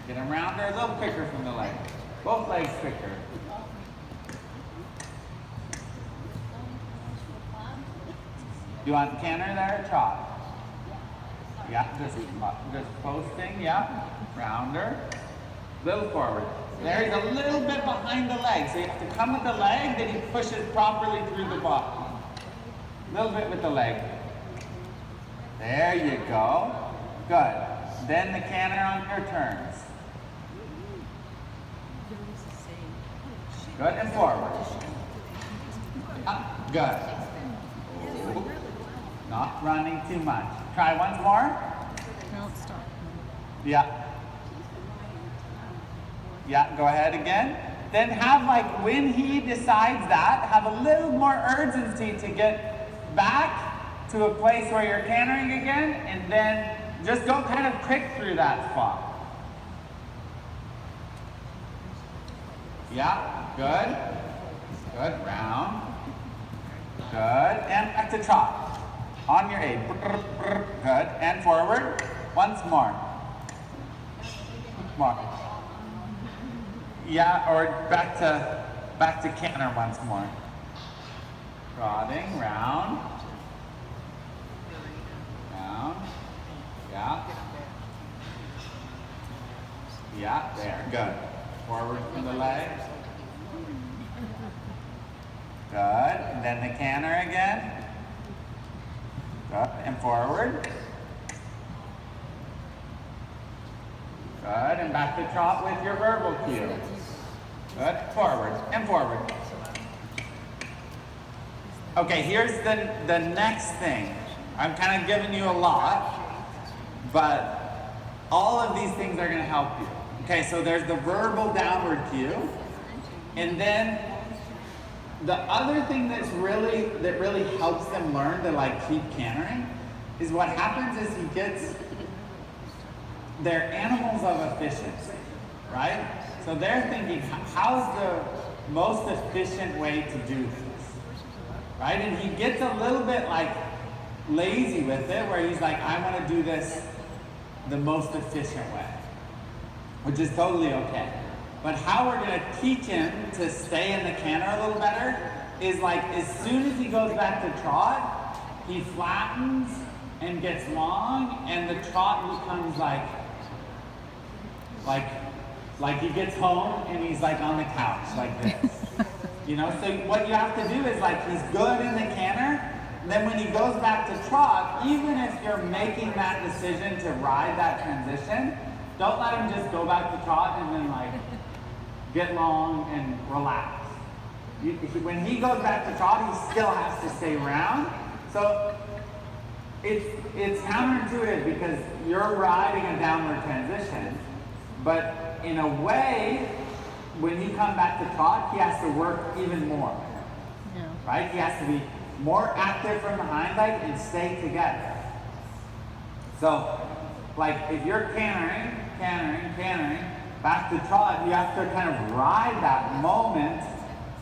Get him rounder, a little quicker from the leg. Both legs quicker. You want canter there or trot? Yeah, just posting, yeah. Rounder. Little forward. There, he's a little bit behind the leg. So you have to come with the leg, then he pushes properly through the body. A little bit with the leg. There you go. Good. Then the canter on your turns. Good, and forward. Good. Not running too much. Try once more. No, stop. Yeah. Yeah, go ahead again. Then have like, when he decides that, have a little more urgency to get back to a place where you're cantering again, and then just go kind of quick through that spot. Yeah, good. Good, round. Good, and back to trot. On your 8. Good, and forward. Once more. More. Yeah, or back to canter once more. Trotting, round. Round. Yeah. Yeah, there, good. Forward from the legs. Good, and then the canter again. Good, and forward. Good, and back to trot with your verbal cue. Good, forward, and forward. Okay, here's the next thing. I'm kind of giving you a lot, but all of these things are gonna help you. Okay, so there's the verbal downward cue, and then the other thing that really helps them learn to like keep cantering is what happens is they're animals of efficiency, right? So they're thinking, how's the most efficient way to do this, right? And he gets a little bit like lazy with it, where he's like, I want to do this the most efficient way, which is totally okay. But how we're going to teach him to stay in the canter a little better is like, as soon as he goes back to trot, he flattens and gets long, and the trot becomes like he gets home and he's like on the couch like this. You know, so what you have to do is like, he's good in the canter, and then when he goes back to trot, even if you're making that decision to ride that transition, don't let him just go back to trot and then like get long and relax. When he goes back to trot, he still has to stay round. So it's counterintuitive because you're riding a downward transition, but in a way, when he comes back to trot, he has to work even more. Yeah. Right? He has to be more active from the hind leg and stay together. So, like if you're cantering, back to trot, you have to kind of ride that moment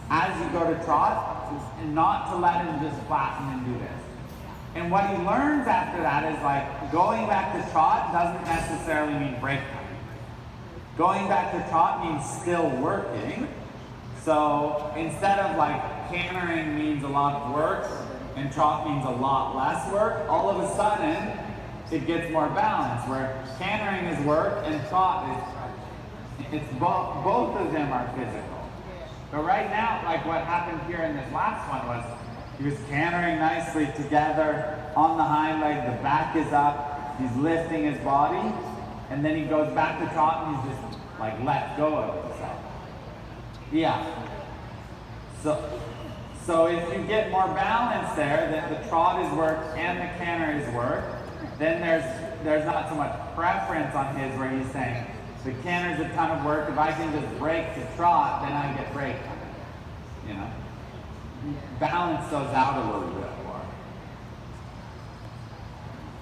as you go to trot, and not to let him just flatten and do this. And what he learns after that is like, going back to trot doesn't necessarily mean break time. Going back to trot means still working. So instead of like cantering means a lot of work and trot means a lot less work, all of a sudden it gets more balanced, where cantering is work and trot is, both of them are physical. But right now, like what happened here in this last one was, he was cantering nicely together on the hind leg, the back is up, he's lifting his body, and then he goes back to trot and he's just like let go of himself. Yeah. So if you get more balance there, that the trot is work and the canter is work, then there's not so much preference on his where he's saying, the canter's a ton of work, if I can just break to trot, then I get break. You know? Balance those out a little bit.